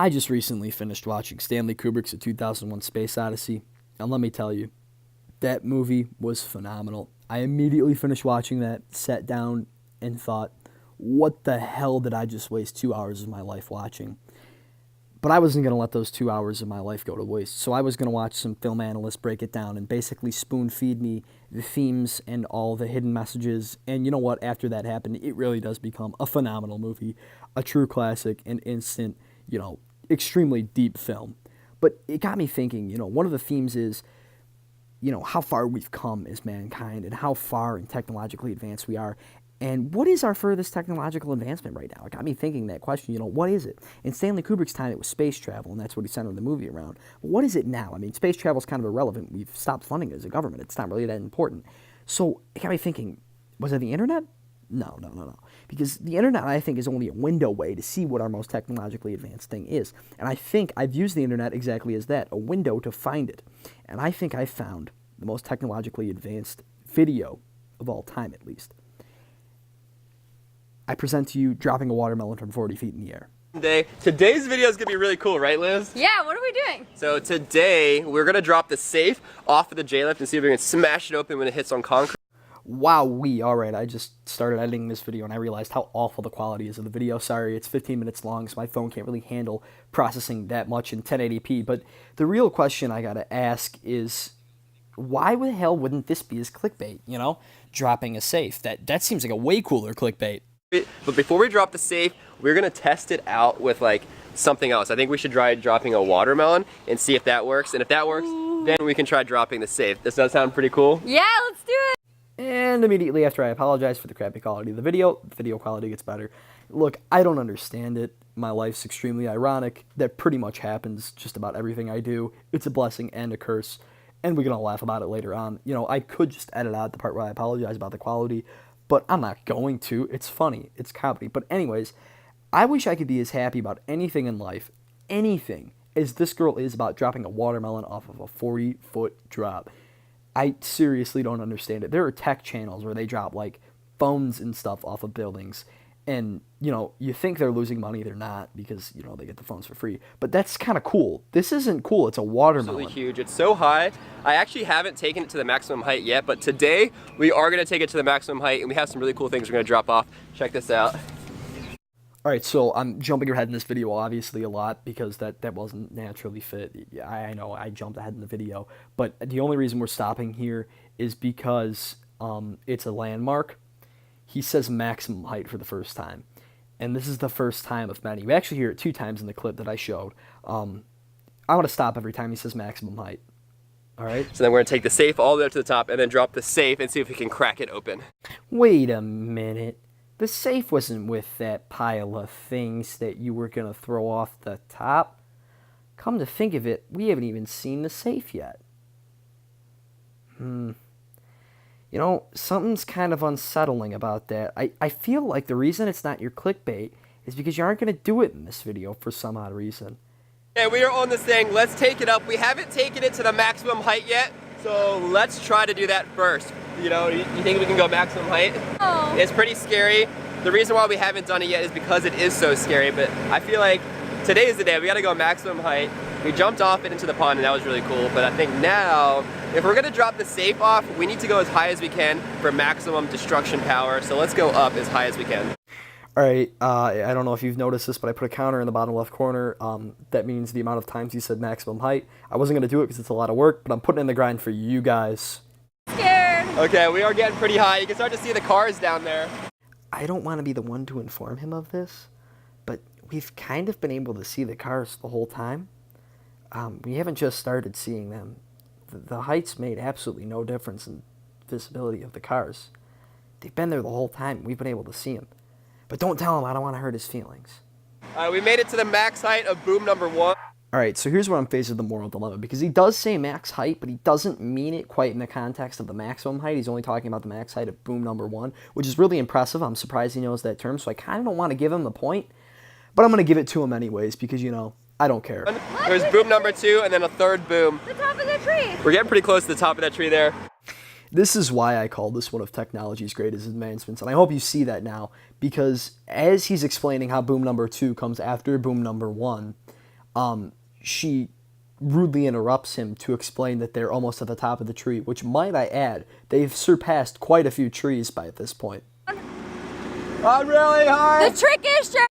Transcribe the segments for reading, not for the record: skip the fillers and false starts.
I just recently finished watching Stanley Kubrick's A 2001 Space Odyssey, and let me tell you, that movie was phenomenal. I immediately finished watching that, sat down, and thought, what the hell did I just waste 2 hours of my life watching? But I wasn't going to let those 2 hours of my life go to waste, so I was going to watch some film analysts break it down and basically spoon feed me the themes and all the hidden messages. And you know what? After that happened, it really does become a phenomenal movie, a true classic, an instant, extremely deep film. But it got me thinking, one of the themes is, how far we've come as mankind and how far and technologically advanced we are. And what is our furthest technological advancement right now? It got me thinking that question, what is it? In Stanley Kubrick's time, it was space travel, and that's what he centered the movie around. But what is it now? I mean, space travel is kind of irrelevant. We've stopped funding it as a government. It's not really that important. So it got me thinking, was it the internet? No. Because the internet, I think, is only a window way to see what our most technologically advanced thing is. And I think I've used the internet exactly as that, a window to find it. And I think I found the most technologically advanced video of all time, at least. I present to you dropping a watermelon from 40 feet in the air. Today's video is going to be really cool, right, Liz? Yeah, what are we doing? So today, we're going to drop the safe off of the J-lift and see if we can smash it open when it hits on concrete. Wowee, alright, I just started editing this video and I realized how awful the quality is of the video. Sorry, it's 15 minutes long, so my phone can't really handle processing that much in 1080p. But the real question I gotta ask is, why the hell wouldn't this be as clickbait, Dropping a safe. That seems like a way cooler clickbait. But before we drop the safe, we're going to test it out with something else. I think we should try dropping a watermelon and see if that works. And if that works, then we can try dropping the safe. This does sound pretty cool. Yeah, let's do it. And immediately after I apologize for the crappy quality of the video quality gets better. Look, I don't understand it. My life's extremely ironic. That pretty much happens just about everything I do. It's a blessing and a curse. And we're going to laugh about it later on. I could just edit out the part where I apologize about the quality, but I'm not going to. It's funny. It's comedy. But anyways, I wish I could be as happy about anything in life, anything, as this girl is about dropping a watermelon off of a 40-foot drop. I seriously don't understand it. There are tech channels where they drop, phones and stuff off of buildings. And, you think they're losing money. They're not, because, they get the phones for free. But that's kind of cool. This isn't cool. It's a watermelon. Absolutely huge. It's so high. I actually haven't taken it to the maximum height yet, but today we are going to take it to the maximum height, and we have some really cool things we're going to drop off. Check this out. Alright, so I'm jumping ahead in this video obviously a lot because that wasn't naturally fit. I know I jumped ahead in the video, but the only reason we're stopping here is because it's a landmark. He says maximum height for the first time, and this is the first time of many. We actually hear it 2 times in the clip that I showed. I want to stop every time he says maximum height. Alright? So then we're going to take the safe all the way up to the top and then drop the safe and see if we can crack it open. Wait a minute. The safe wasn't with that pile of things that you were going to throw off the top. Come to think of it, we haven't even seen the safe yet. Something's kind of unsettling about that. I feel like the reason it's not your clickbait is because you aren't going to do it in this video for some odd reason. Okay, we are on this thing. Let's take it up. We haven't taken it to the maximum height yet, so let's try to do that first. You think we can go maximum height? Oh. It's pretty scary. The reason why we haven't done it yet is because it is so scary, but I feel like today is the day. We got to go maximum height. We jumped off it into the pond, and that was really cool, but I think now, if we're going to drop the safe off, we need to go as high as we can for maximum destruction power, so let's go up as high as we can. Alright, I don't know if you've noticed this, but I put a counter in the bottom left corner. That means the amount of times he said maximum height. I wasn't going to do it because it's a lot of work, but I'm putting in the grind for you guys. Scared. Okay, we are getting pretty high. You can start to see the cars down there. I don't want to be the one to inform him of this, but we've kind of been able to see the cars the whole time. We haven't just started seeing them. The heights made absolutely no difference in visibility of the cars. They've been there the whole time. We've been able to see them. But don't tell him. I don't want to hurt his feelings. We made it to the max height of boom number 1. Alright, so here's where I'm faced with the moral dilemma, because he does say max height, but he doesn't mean it quite in the context of the maximum height. He's only talking about the max height of boom number 1, which is really impressive. I'm surprised he knows that term, so I kind of don't want to give him the point, but I'm going to give it to him anyways, because, I don't care. There's boom number 2, and then a third boom. The top of the tree. We're getting pretty close to the top of that tree there. This is why I call this one of technology's greatest advancements, and I hope you see that now, because as he's explaining how boom number 2 comes after boom number 1, she rudely interrupts him to explain that they're almost at the top of the tree, which, might I add, they've surpassed quite a few trees by this point. I'm really hard. The trick is, Jared.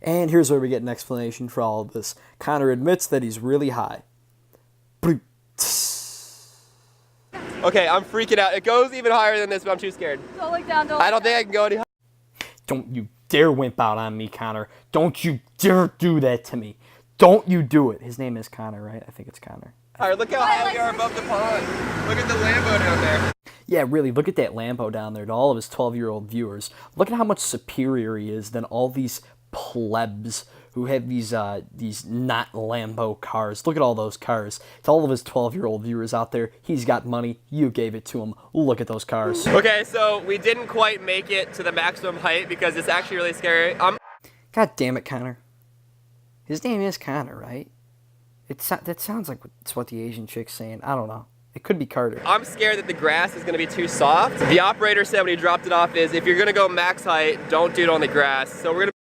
And here's where we get an explanation for all of this. Connor admits that he's really high. Okay, I'm freaking out. It goes even higher than this, but I'm too scared. Don't look down, don't I look don't think I can go any higher. Don't you dare wimp out on me, Connor. Don't you dare do that to me. Don't you do it. His name is Connor, right? I think it's Connor. All right, look how high we are above the pond. Look at the Lambo down there. Yeah, really, look at that Lambo down there to all of his 12-year-old viewers. Look at how much superior he is than all these plebs who have these not Lambo cars. Look at all those cars. To all of his 12-year-old viewers out there, he's got money. You gave it to him. Look at those cars. Okay, so we didn't quite make it to the maximum height because it's actually really scary. God damn it, Connor. His name is Connor, right? That sounds like it's what the Asian chick's saying. I don't know. It could be Carter. I'm scared that the grass is gonna be too soft. The operator said when he dropped it off is if you're gonna go max height, don't do it on the grass. So we're gonna.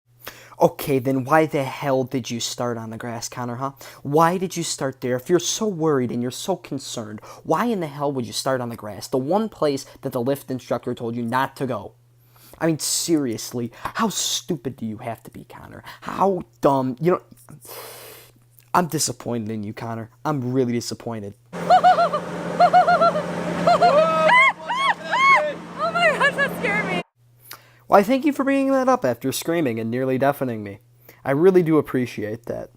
Okay, then why the hell did you start on the grass, Connor, huh? Why did you start there? If you're so worried and you're so concerned, why in the hell would you start on the grass? The one place that the lift instructor told you not to go. I mean, seriously, how stupid do you have to be, Connor? How dumb, I'm disappointed in you, Connor. I'm really disappointed. Oh my gosh, that scared me. Well, I thank you for bringing that up after screaming and nearly deafening me. I really do appreciate that.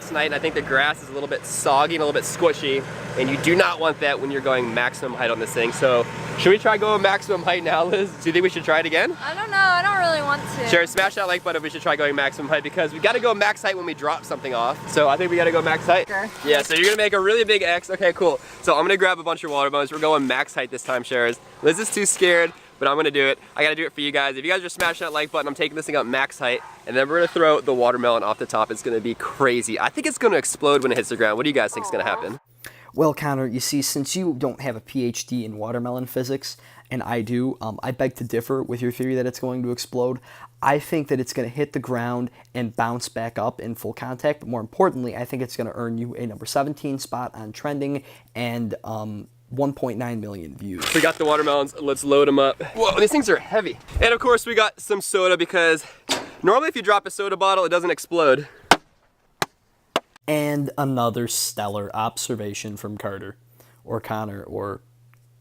Tonight, and I think the grass is a little bit soggy and a little bit squishy, and you do not want that when you're going maximum height on this thing. So, should we try going maximum height now, Liz? Do you think we should try it again? I don't know, I don't really want to. Sure, smash that like button if we should try going maximum height because we gotta go max height when we drop something off. So I think we gotta go max height. Sure. Yeah, so you're gonna make a really big X. Okay, cool. So I'm gonna grab a bunch of watermelons. We're going max height this time, Sharers. Liz is too scared, but I'm gonna do it. I gotta do it for you guys. If you guys are smashing that like button, I'm taking this thing up max height, and then we're gonna throw the watermelon off the top. It's gonna be crazy. I think it's gonna explode when it hits the ground. What do you guys think is gonna happen? Well, Connor, you see, since you don't have a PhD in watermelon physics, and I do, I beg to differ with your theory that it's going to explode. I think that it's going to hit the ground and bounce back up in full contact, but more importantly, I think it's going to earn you a number 17 spot on trending and 1.9 million views. We got the watermelons, let's load them up. Whoa, these things are heavy. And of course we got some soda because normally if you drop a soda bottle, it doesn't explode. And another stellar observation from Carter, or Connor, or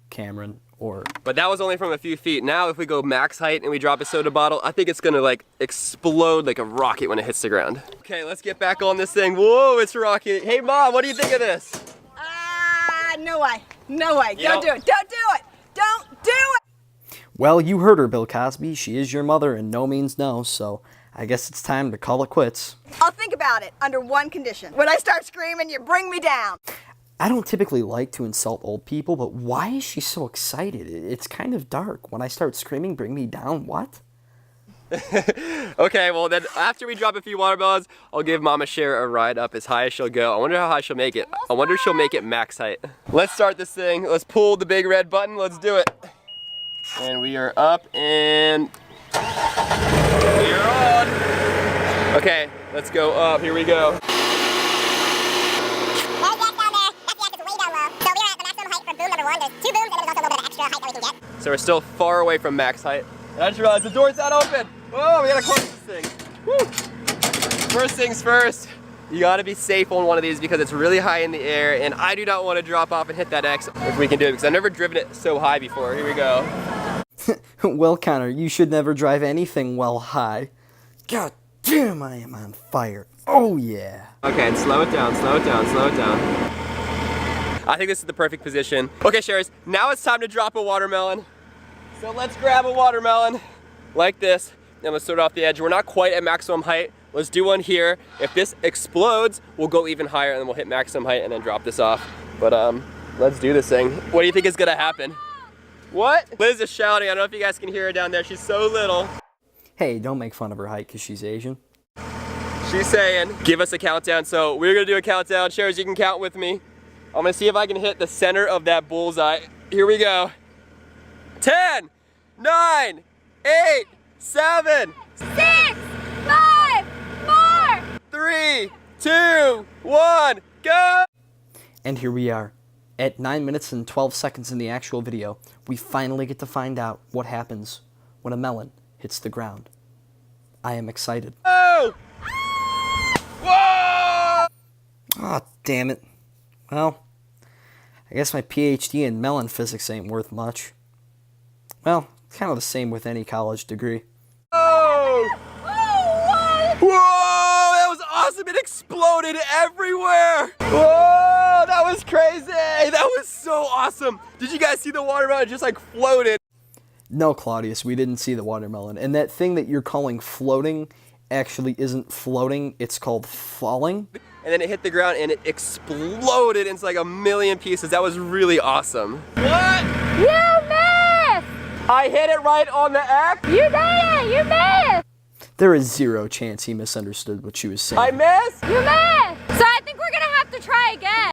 Cameron, or... But that was only from a few feet. Now if we go max height and we drop a soda bottle, I think it's gonna like explode like a rocket when it hits the ground. Okay, let's get back on this thing. Whoa, it's rocking. Hey Mom, what do you think of this? No way. No way. You Don't know- do it. Don't do it. Don't do it. Well, you heard her, Bill Cosby. She is your mother, and no means no, so I guess it's time to call it quits. I'll think about it under one condition. When I start screaming, you bring me down. I don't typically like to insult old people, but why is she so excited? It's kind of dark. When I start screaming, bring me down, what? Okay, well then after we drop a few watermelons, I'll give Mama Cher a ride up as high as she'll go. I wonder how high she'll make it. I wonder if she'll make it max height. Let's start this thing. Let's pull the big red button. Let's do it. And we are up and we are on. Okay, let's go up. Here we go. So we're still far away from max height. And I just realized the door's not open. Whoa, we gotta close this thing. Woo. First things first, you gotta be safe on one of these because it's really high in the air and I do not want to drop off and hit that X if we can do it because I've never driven it so high before. Here we go. Well, Connor, you should never drive anything well high. God damn, I am on fire. Oh, yeah. Okay, and slow it down, slow it down, slow it down. I think this is the perfect position. Okay, Sharers, now it's time to drop a watermelon. So let's grab a watermelon like this, and let's throw it off the edge. We're not quite at maximum height. Let's do one here. If this explodes, we'll go even higher, and then we'll hit maximum height and then drop this off. But let's do this thing. What do you think is gonna happen? What? Liz is shouting. I don't know if you guys can hear her down there. She's so little. Hey, don't make fun of her height because she's Asian. She's saying, give us a countdown. So we're gonna do a countdown. Sharers, you can count with me. I'm gonna see if I can hit the center of that bullseye. Here we go. 10, 9, 8, 7. 6, 5, 4, 2, 1, go! And here we are. At 9 minutes and 12 seconds in the actual video, we finally get to find out what happens when a melon hits the ground. I am excited. Oh! Whoa! Aw, damn it. Well, I guess my PhD in melon physics ain't worth much. Well, it's kind of the same with any college degree. Oh! Whoa! That was awesome! It exploded everywhere! Whoa! That was crazy! That was so awesome! Did you guys see the watermelon just like floated? No, Claudius, we didn't see the watermelon. And that thing that you're calling floating actually isn't floating, it's called falling. And then it hit the ground and it exploded into like a million pieces. That was really awesome. What? You missed! I hit it right on the X? You did it! You missed! There is zero chance he misunderstood what she was saying. I missed? You missed! So I think we're gonna have to try again.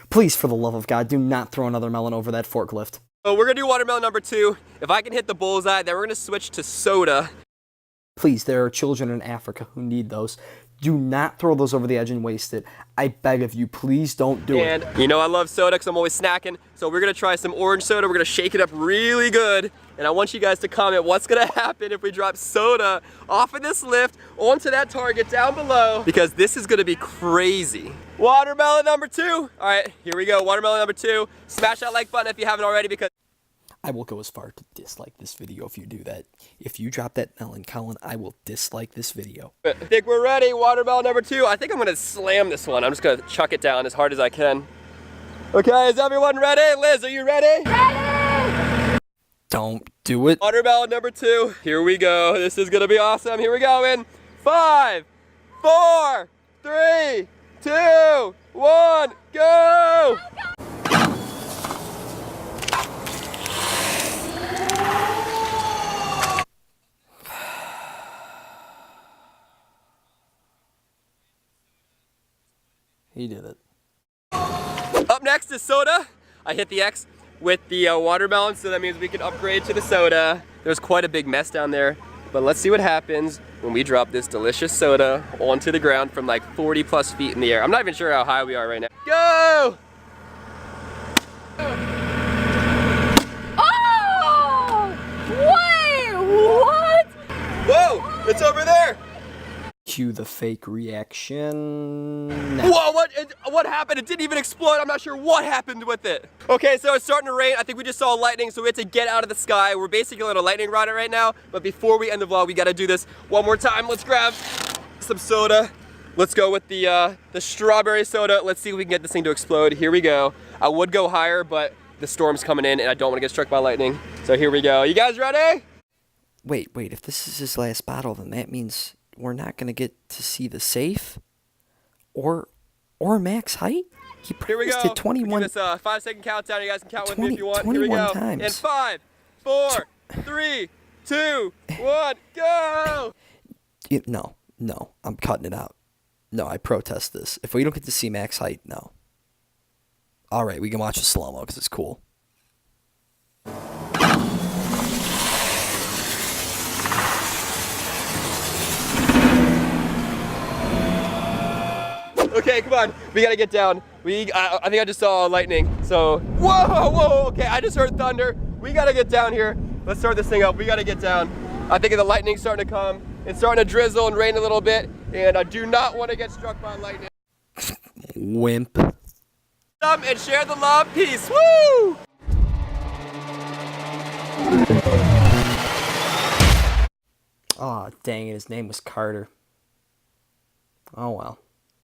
Please, for the love of God, do not throw another melon over that forklift. So we're gonna do watermelon number 2. If I can hit the bullseye, then we're gonna switch to soda. Please, there are children in Africa who need those. Do not throw those over the edge and waste it. I beg of you, please don't do it. And you know I love soda because I'm always snacking. So we're gonna try some orange soda. We're gonna shake it up really good. And I want you guys to comment what's gonna happen if we drop soda off of this lift onto that target down below. Because this is gonna be crazy. Watermelon number 2. All right, here we go. Watermelon number 2. Smash that like button if you haven't already because I will go as far to dislike this video if you do that. If you drop that melon, Colin, I will dislike this video. I think we're ready. Watermelon number 2. I think I'm gonna slam this one. I'm just gonna chuck it down as hard as I can. Okay, is everyone ready? Liz, are you ready? Ready! Don't do it. Watermelon number 2. Here we go. This is gonna be awesome. Here we go in 5, 4, 3, 2, 1, go! He did it. Up next is soda. I hit the X with the watermelon, so that means we can upgrade to the soda. There's quite a big mess down there, but let's see what happens when we drop this delicious soda onto the ground from like 40 plus feet in the air. I'm not even sure how high we are right now. Go! Oh! Wait! What? Whoa! It's over there! Cue the fake reaction. Whoa, what happened? It didn't even explode. I'm not sure what happened with it. Okay, so it's starting to rain. I think we just saw lightning, so we have to get out of the sky. We're basically on a lightning rod right now, but before we end the vlog, we gotta do this one more time. Let's grab some soda. Let's go with the strawberry soda. Let's see if we can get this thing to explode. Here we go. I would go higher, but the storm's coming in and I don't wanna get struck by lightning. So here we go. You guys ready? Wait, if this is his last bottle, then that means we're not gonna get to see the safe or max height. He Here we go. practiced it 21. Do this 5-second countdown. You guys can count with me if you want. 21 Here we go. times. In 5, 4, 3, 2, 1, go! No, I'm cutting it out. No, I protest this. If we don't get to see max height, no. All right, we can watch the slow-mo because it's cool. Okay, come on. We gotta get down. I think I just saw lightning. So, whoa. Okay, I just heard thunder. We gotta get down here. Let's start this thing up. We gotta get down. I think the lightning's starting to come. It's starting to drizzle and rain a little bit, and I do not want to get struck by lightning. Wimp. And share the love. Peace. Woo! Aw, dang it. His name was Carter. Oh, well.